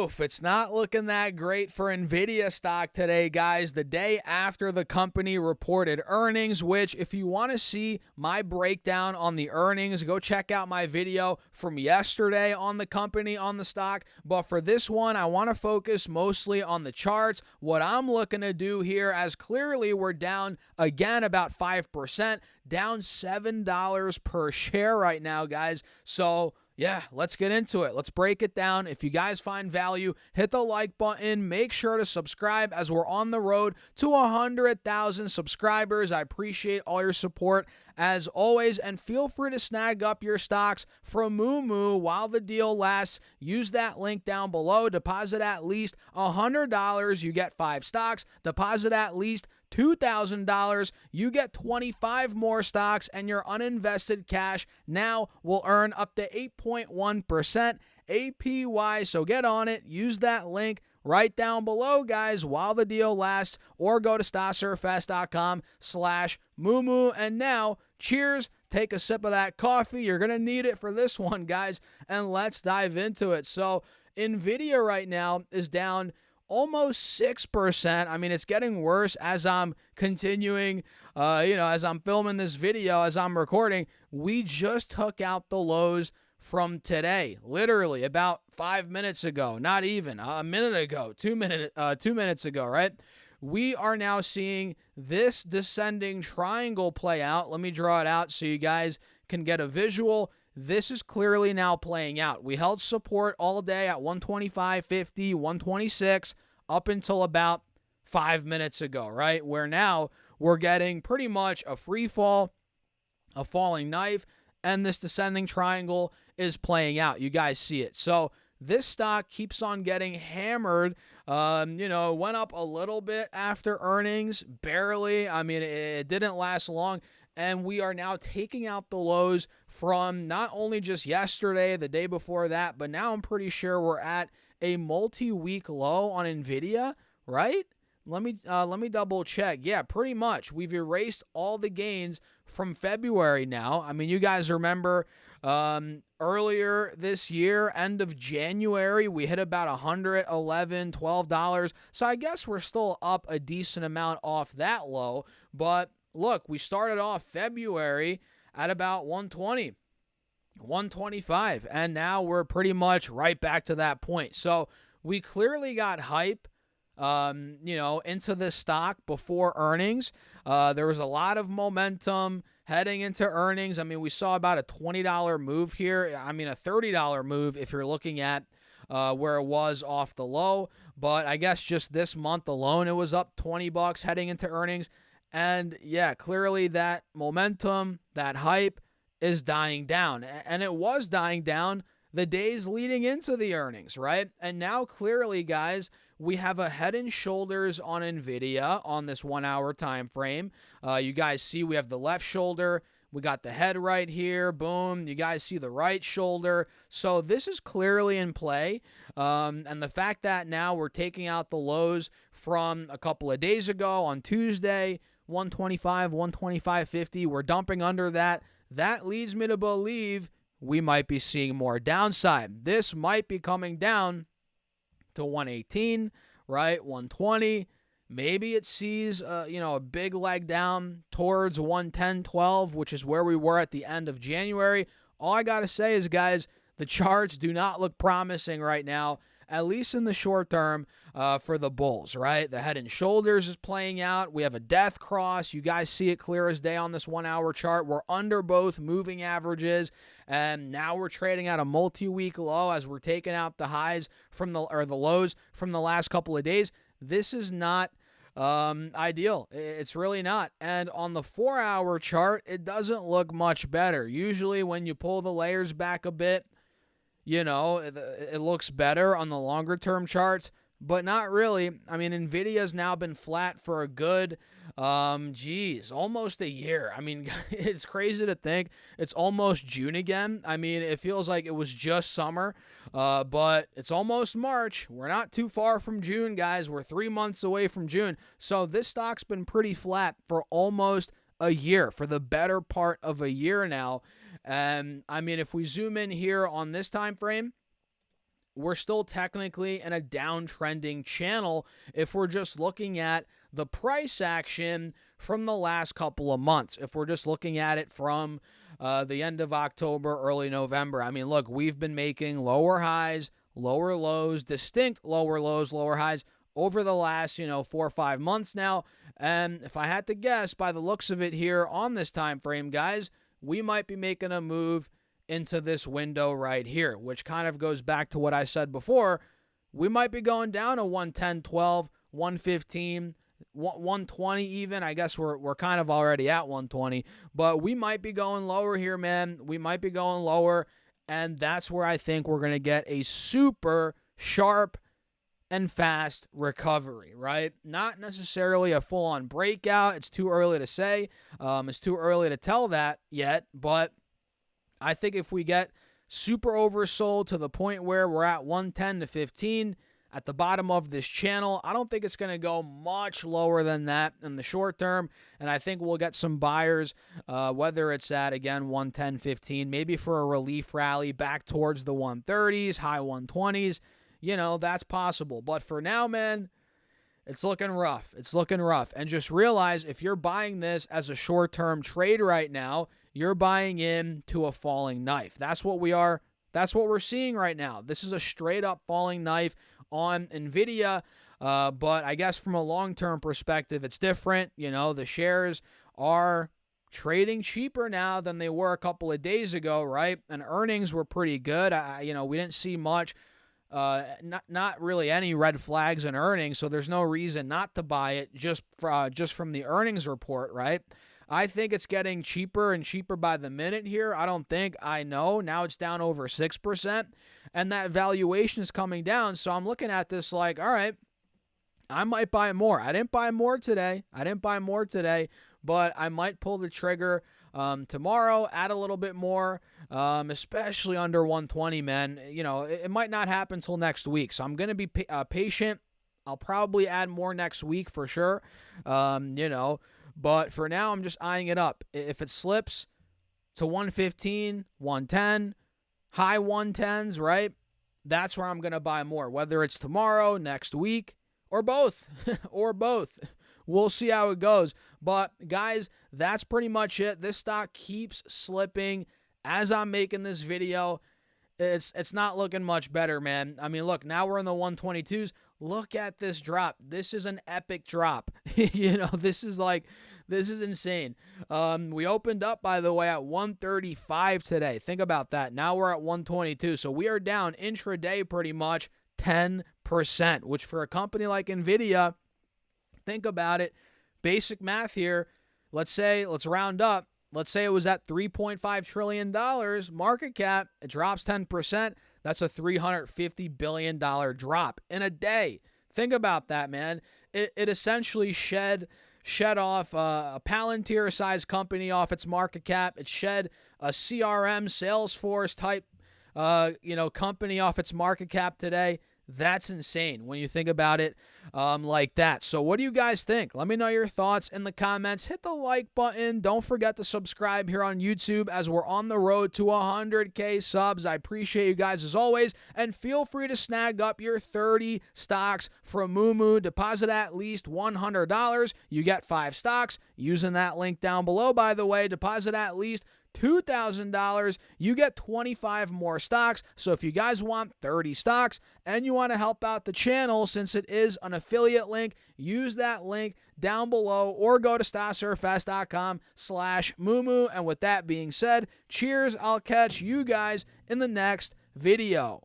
Oof, it's not looking that great for Nvidia stock today, guys. The day after the company reported earnings, which if you want to see my breakdown on the earnings, go check out my video from yesterday on the company, on the stock. But for this one, I want to focus mostly on the charts. What I'm looking to do here, as clearly we're down again about 5%, down $7 per share right now, guys. So yeah, let's get into it. Let's break it down. If you guys find value, hit the like button. Make sure to subscribe as we're on the road to 100,000 subscribers. I appreciate all your support as always, and feel free to snag up your stocks from Moo while the deal lasts. Use that link down below. Deposit at least $100, you get 5 stocks. Deposit at least $2,000, you get 25 more stocks, and your uninvested cash now will earn up to 8.1% APY. So get on it. Use that link right down below, guys, while the deal lasts, or go to stocksurfest.com/moo. And now, cheers. Take a sip of that coffee. You're going to need it for this one, guys, and let's dive into it. So Nvidia right now is down almost 6%. I mean, it's getting worse as I'm continuing, as I'm filming this video, as I'm recording. We just took out the lows from today, literally about 5 minutes ago, not even a minute ago, 2 minutes ago, right? We are now seeing this descending triangle play out. Let me draw it out so you guys can get a visual. This is clearly now playing out. We held support all day at 125.50, 126 up until about 5 minutes ago, right? Where now we're getting pretty much a free fall, a falling knife, and this descending triangle is playing out. You guys see it. So this stock keeps on getting hammered. Went up a little bit after earnings, barely. I mean, it didn't last long. And we are now taking out the lows from not only just yesterday, the day before that, but now I'm pretty sure we're at a multi-week low on Nvidia, right? Let me double check. Yeah, pretty much. We've erased all the gains from February now. I mean, you guys remember earlier this year, end of January, we hit about $111, $12. So I guess we're still up a decent amount off that low, but look, we started off February at about 120, 125, and now we're pretty much right back to that point. So we clearly got hype, into this stock before earnings. There was a lot of momentum heading into earnings. I mean, we saw about a $20 move here. I mean, a $30 move if you're looking at where it was off the low. But I guess just this month alone, it was up $20 heading into earnings. And yeah, clearly that momentum, that hype is dying down. And it was dying down the days leading into the earnings, right? And now clearly, guys, we have a head and shoulders on Nvidia on this 1 hour time frame. You guys see we have the left shoulder. We got the head right here. Boom. You guys see the right shoulder. So this is clearly in play. And the fact that now we're taking out the lows from a couple of days ago on Tuesday, 125, 125.50. We're dumping under that. That leads me to believe we might be seeing more downside. This might be coming down to 118, right? 120. Maybe it sees, a big leg down towards 110.12, which is where we were at the end of January. All I got to say is, guys, the charts do not look promising right now, at least in the short term, for the bulls, right? The head and shoulders is playing out. We have a death cross. You guys see it clear as day on this 1 hour chart. We're under both moving averages, and now we're trading at a multi-week low as we're taking out the highs from the lows from the last couple of days. This is not ideal. It's really not. And on the 4 hour chart, it doesn't look much better. Usually when you pull the layers back a bit, it looks better on the longer term charts, but not really. I mean, Nvidia's now been flat for a good, almost a year. I mean, it's crazy to think it's almost June again. I mean, it feels like it was just summer, but it's almost March. We're not too far from June, guys. We're 3 months away from June. So this stock's been pretty flat for almost a year, for the better part of a year now. And I mean, if we zoom in here on this time frame, we're still technically in a downtrending channel if we're just looking at the price action from the last couple of months. If we're just looking at it from the end of October, early November. I mean, look, we've been making lower highs, lower lows, distinct lower lows, lower highs over the last, 4 or 5 months now. And if I had to guess, by the looks of it here on this time frame, guys, we might be making a move into this window right here, which kind of goes back to what I said before. We might be going down to 110.12, 115, 120 even. I guess we're kind of already at 120, but we might be going lower here, man. We might be going lower, and that's where I think we're going to get a super sharp and fast recovery, right? Not necessarily a full-on breakout. It's too early to say. It's too early to tell that yet, but I think if we get super oversold to the point where we're at 110 to 15 at the bottom of this channel, I don't think it's going to go much lower than that in the short term, and I think we'll get some buyers, whether it's at, again, 110, 15, maybe for a relief rally back towards the 130s, high 120s. That's possible. But for now, man, it's looking rough. It's looking rough. And just realize if you're buying this as a short-term trade right now, you're buying into a falling knife. That's what we are. That's what we're seeing right now. This is a straight-up falling knife on Nvidia. But I guess from a long-term perspective, it's different. The shares are trading cheaper now than they were a couple of days ago, right? And earnings were pretty good. We didn't see much. Not really any red flags in earnings, so there's no reason not to buy it just from the earnings report, right? I think it's getting cheaper and cheaper by the minute here. I know. Now it's down over 6%, and that valuation is coming down, so I'm looking at this like, all right, I might buy more. I didn't buy more today, but I might pull the trigger tomorrow, add a little bit more, especially under 120, man. It might not happen until next week, so I'm going to be patient. I'll probably add more next week for sure, but for now, I'm just eyeing it up. If it slips to 115, 110, high 110s, right, that's where I'm going to buy more, whether it's tomorrow, next week, or both, We'll see how it goes. But, guys, that's pretty much it. This stock keeps slipping as I'm making this video. It's not looking much better, man. I mean, look, now we're in the 122s. Look at this drop. This is an epic drop. This is insane. We opened up, by the way, at 135 today. Think about that. Now we're at 122. So we are down intraday pretty much 10%, which for a company like Nvidia, think about it. Basic math here. Let's round up. Let's say it was at $3.5 trillion market cap. It drops 10%. That's a $350 billion drop in a day. Think about that, man. It essentially shed off a Palantir-sized company off its market cap. It shed a CRM, Salesforce type, company off its market cap today. That's insane when you think about it like that. So what do you guys think? Let me know your thoughts in the comments. Hit the like button. Don't forget to subscribe here on YouTube as we're on the road to 100K subs. I appreciate you guys as always. And feel free to snag up your 30 stocks from Moomoo. Deposit at least $100. You get 5 stocks. Using that link down below, by the way, deposit at least $2,000, you get 25 more stocks. So if you guys want 30 stocks and you want to help out the channel, since it is an affiliate link, use that link down below or go to StockSurfFest.com/Moomoo. And with that being said, cheers. I'll catch you guys in the next video.